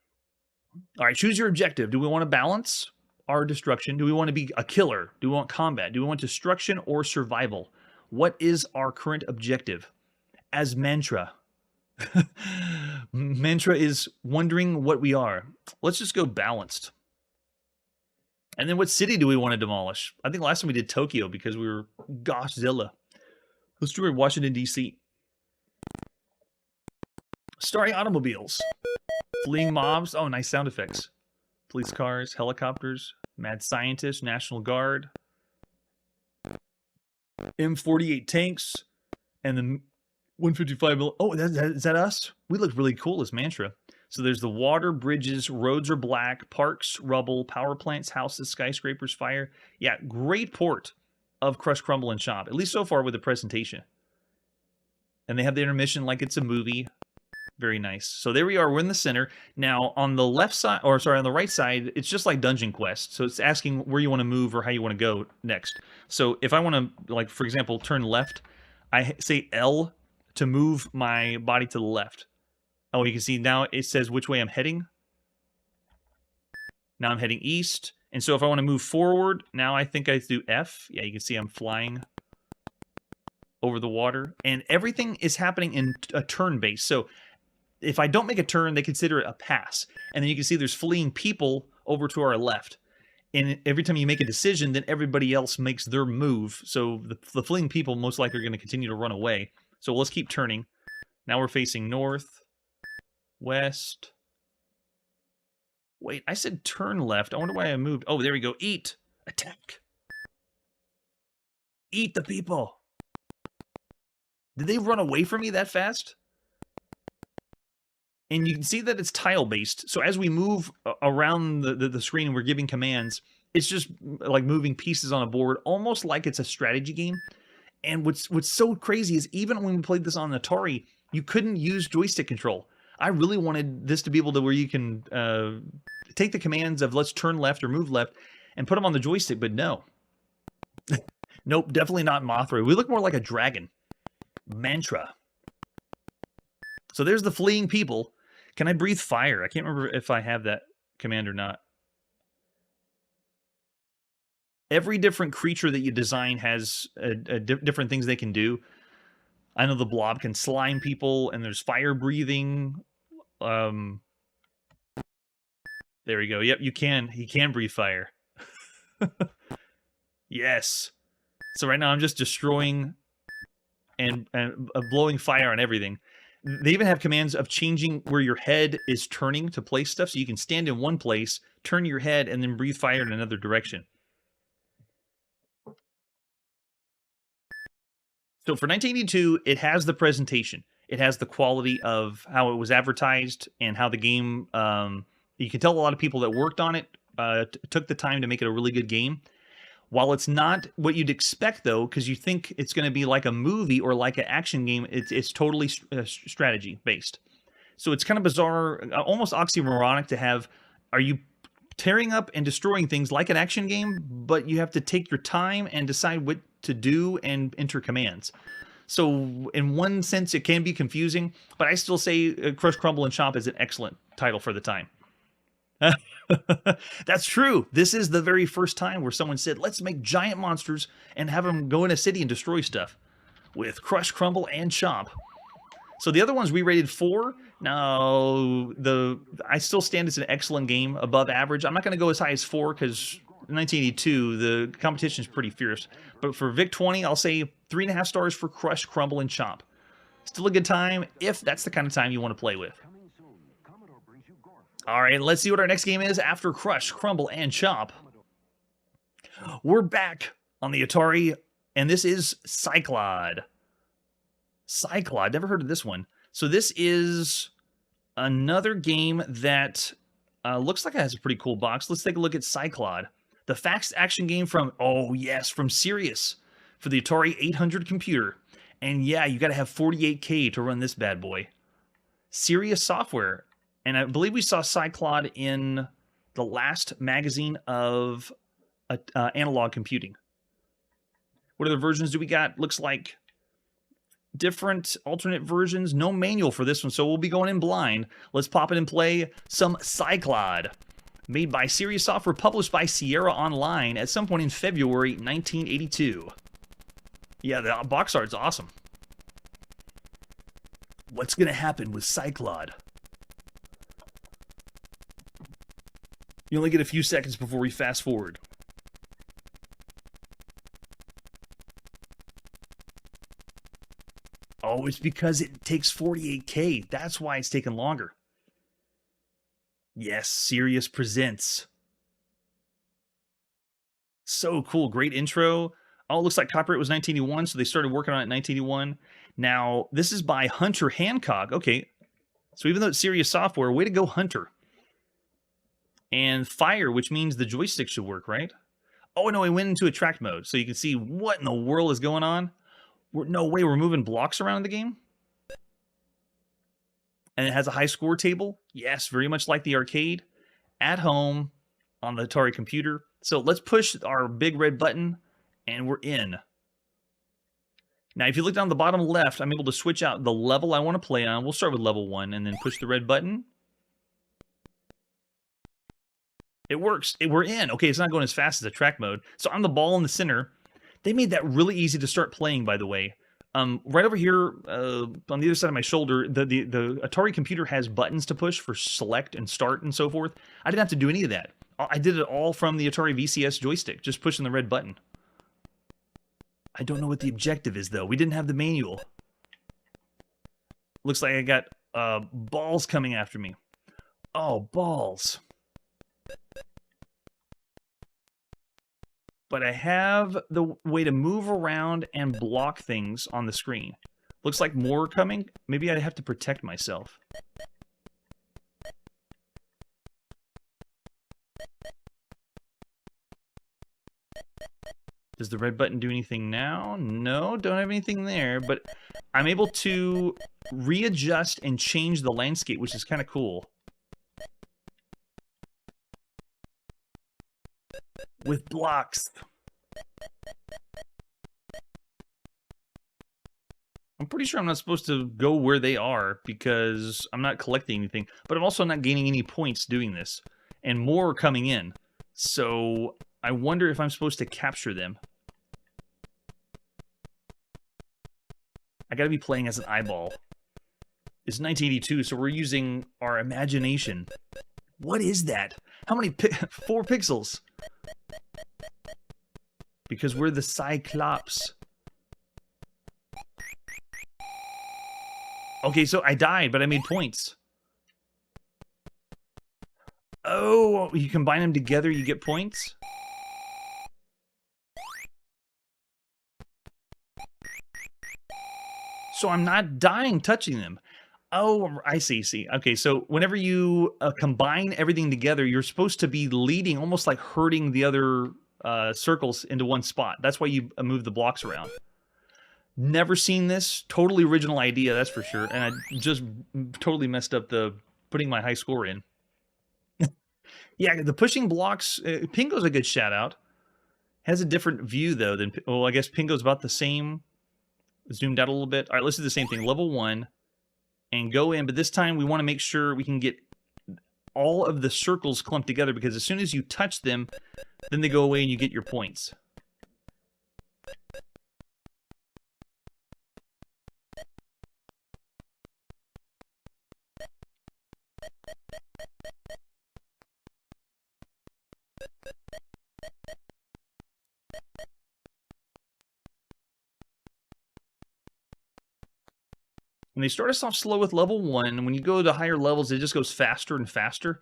All right, choose your objective. Do we want to balance our destruction? Do we want to be a killer? Do we want combat? Do we want destruction or survival? What is our current objective as Mantra? Mantra is wondering what we are. Let's just go balanced. And then what city do we want to demolish? I think last time we did Tokyo because we were Goshzilla. Let's do Washington, D.C. Starry automobiles. Fleeing mobs. Oh, nice sound effects. Police cars, helicopters, mad scientists, National Guard. M48 tanks. And the 155. Oh, is that us? We look really cool as Mantra. So there's the water, bridges, roads are black, parks, rubble, power plants, houses, skyscrapers, fire. Yeah, great port of Crush, Crumble, and Chomp, at least so far with the presentation. And they have the intermission like it's a movie. Very nice. So there we are. We're in the center. Now, on the left side, or sorry, on the right side, it's just like Dungeon Quest. So it's asking where you want to move or how you want to go next. So if I want to, like, for example, turn left, I say L to move my body to the left. Oh, you can see now it says which way I'm heading. Now I'm heading east. And so if I want to move forward, now I think I do F. Yeah, you can see I'm flying over the water. And everything is happening in a turn base. So if I don't make a turn, they consider it a pass. And then you can see there's fleeing people over to our left. And every time you make a decision, then everybody else makes their move. So the fleeing people most likely are going to continue to run away. So let's keep turning. Now we're facing north. West. Wait, I said turn left. I wonder why I moved. Oh, there we go. Eat. Attack. Eat the people. Did they run away from me that fast? And you can see that it's tile-based. So as we move around the screen and we're giving commands, it's just like moving pieces on a board, almost like it's a strategy game. And what's so crazy is even when we played this on Atari, you couldn't use joystick control. I really wanted this to be able to where you can take the commands of let's turn left or move left and put them on the joystick, but no. Nope, definitely not Mothra. We look more like a dragon. Mantra. So there's the fleeing people. Can I breathe fire? I can't remember if I have that command or not. Every different creature that you design has different things they can do. I know the blob can slime people, and there's fire breathing. There we go. Yep, you can. He can breathe fire. Yes. So right now I'm just destroying and blowing fire on everything. They even have commands of changing where your head is turning to place stuff, so you can stand in one place, turn your head, and then breathe fire in another direction. So for 1982, it has the presentation. It has the quality of how it was advertised and how the game... you can tell a lot of people that worked on it took the time to make it a really good game. While it's not what you'd expect, though, because you think it's going to be like a movie or like an action game, it's totally strategy-based. So it's kind of bizarre, almost oxymoronic to have, are you tearing up and destroying things like an action game, but you have to take your time and decide what to do and enter commands. So in one sense, it can be confusing, but I still say Crush, Crumble, and Chomp is an excellent title for the time. That's true. This is the very first time where someone said, let's make giant monsters and have them go in a city and destroy stuff with Crush, Crumble, and Chomp. So the other ones we rated 4. Now, I still stand as an excellent game, above average. I'm not going to go as high as 4 because 1982, the competition is pretty fierce. But for Vic 20, I'll say 3.5 stars for Crush, Crumble, and Chomp. Still a good time if that's the kind of time you want to play with. All right, let's see what our next game is after Crush, Crumble, and Chomp. We're back on the Atari, and this is Cyclod. Cyclod, never heard of this one. So this is another game that looks like it has a pretty cool box. Let's take a look at Cyclod. The faxed action game from, oh yes, from Sirius for the Atari 800 computer. And yeah, you got to have 48K to run this bad boy. Sirius Software. And I believe we saw Cyclod in the last magazine of analog computing. What other versions do we got? Looks like different alternate versions. No manual for this one, so we'll be going in blind. Let's pop it and play some Cyclod. Made by Sirius Software, published by Sierra Online at some point in February 1982. Yeah, the box art's awesome. What's going to happen with Cyclod? You only get a few seconds before we fast forward. Oh, it's because it takes 48K. That's why it's taking longer. Yes, Sirius presents. So cool. Great intro. Oh, it looks like copyright was 1981, so they started working on it in 1981. Now, this is by Hunter Hancock. Okay, so even though it's Sirius Software, way to go, Hunter. And fire, which means the joystick should work, right? Oh, no, we went into attract mode, so you can see what in the world is going on. No way, we're moving blocks around in the game? And it has a high score table. Yes, very much like the arcade. At home, on the Atari computer. So let's push our big red button, and we're in. Now, if you look down the bottom left, I'm able to switch out the level I want to play on. We'll start with level 1, and then push the red button. It works. We're in. Okay, it's not going as fast as the track mode. So I'm the ball in the center. They made that really easy to start playing, by the way. Right over here on the other side of my shoulder, the Atari computer has buttons to push for select and start and so forth. I didn't have to do any of that. I did it all from the Atari VCS joystick, just pushing the red button. I don't know what the objective is, though. We didn't have the manual. Looks like I got balls coming after me. Oh, balls. But I have the way to move around and block things on the screen. Looks like more are coming. Maybe I have to protect myself. Does the red button do anything now? No, don't have anything there, but I'm able to readjust and change the landscape, which is kind of cool. With blocks. I'm pretty sure I'm not supposed to go where they are because I'm not collecting anything, but I'm also not gaining any points doing this, and more are coming in. So I wonder if I'm supposed to capture them. I gotta be playing as an eyeball. It's 1982, so we're using our imagination. What is that? How many 4 pixels? Because we're the Cyclops. Okay, so I died, but I made points. Oh, you combine them together, you get points? So I'm not dying touching them. Oh, I see. Okay, so whenever you combine everything together, you're supposed to be leading, almost like herding the other circles into one spot. That's why you move the blocks around. Never seen this. Totally original idea, that's for sure. And I just totally messed up the putting my high score in. Yeah, the pushing blocks. Pingo's a good shout out. Has a different view though than. Well, I guess Pingo's about the same. Zoomed out a little bit. All right, let's do the same thing. Level 1. And go in, but this time we want to make sure we can get all of the circles clumped together, because as soon as you touch them, then they go away and you get your points. And they start us off slow with level 1, and when you go to higher levels, it just goes faster and faster.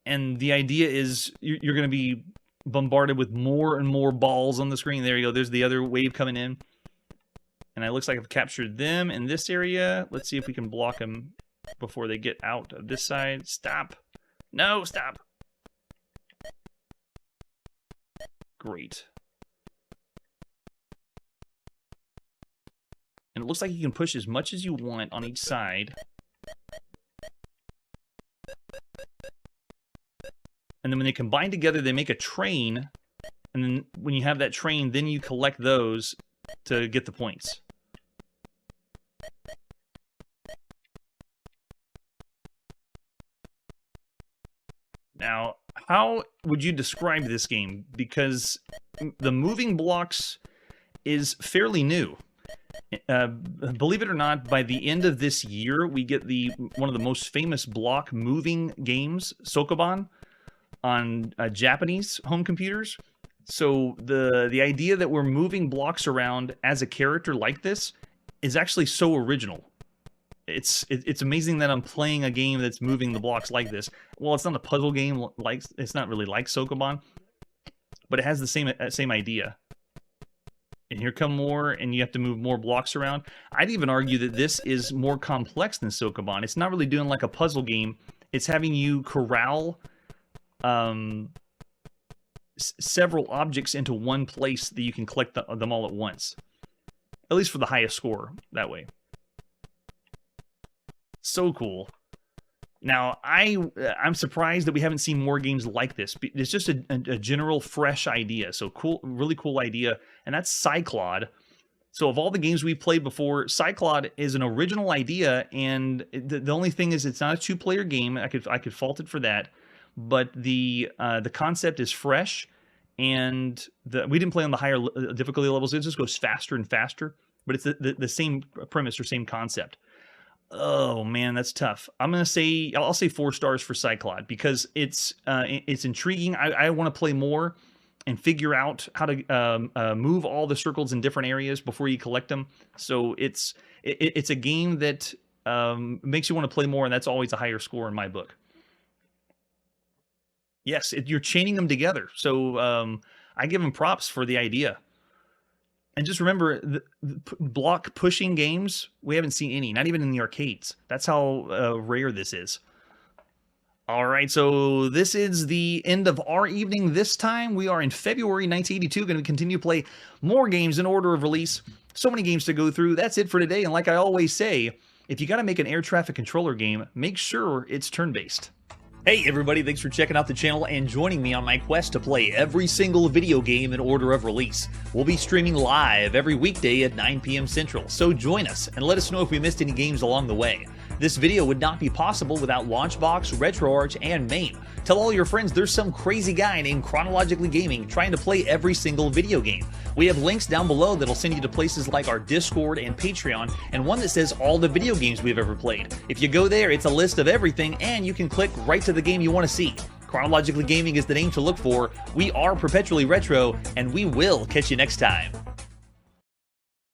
And the idea is you're going to be bombarded with more and more balls on the screen. There you go. There's the other wave coming in. And it looks like I've captured them in this area. Let's see if we can block them before they get out of this side. Stop. No, stop. Great. And it looks like you can push as much as you want on each side. And then when they combine together, they make a train. And then when you have that train, then you collect those to get the points. Now, how would you describe this game? Because the moving blocks is fairly new. Believe it or not, by the end of this year, we get one of the most famous block moving games, Sokoban, on Japanese home computers. So the idea that we're moving blocks around as a character like this is actually so original. It's amazing that I'm playing a game that's moving the blocks like this. Well, it's not a puzzle game, it's not really like Sokoban, but it has the same idea. And here come more, and you have to move more blocks around. I'd even argue that this is more complex than Sokoban. It's not really doing like a puzzle game. It's having you corral several objects into one place that you can collect them all at once. At least for the highest score, that way. So cool. Now, I'm surprised that we haven't seen more games like this. It's just a general fresh idea. So cool, really cool idea. And that's Cyclod. So of all the games we've played before, Cyclod is an original idea. And the only thing is it's not a 2-player game. I could fault it for that. But the concept is fresh. And we didn't play on the higher difficulty levels. It just goes faster and faster. But it's the same premise or same concept. Oh man, that's tough. I'll say 4 stars for Cyclod because it's intriguing. I want to play more and figure out how to move all the circles in different areas before you collect them. So it's a game that makes you want to play more, and that's always a higher score in my book. Yes, you're chaining them together. So I give them props for the idea. And just remember, the block pushing games, we haven't seen any, not even in the arcades. That's how rare this is. All right, so this is the end of our evening this time. We are in February 1982, going to continue to play more games in order of release. So many games to go through. That's it for today. And like I always say, if you got to make an air traffic controller game, make sure it's turn-based. Hey everybody, thanks for checking out the channel and joining me on my quest to play every single video game in order of release. We'll be streaming live every weekday at 9 p.m. Central, so join us and let us know if we missed any games along the way. This video would not be possible without Launchbox, RetroArch, and MAME. Tell all your friends there's some crazy guy named Chronologically Gaming trying to play every single video game. We have links down below that'll send you to places like our Discord and Patreon, and one that says all the video games we've ever played. If you go there, it's a list of everything, and you can click right to the game you want to see. Chronologically Gaming is the name to look for. We are perpetually retro, and we will catch you next time.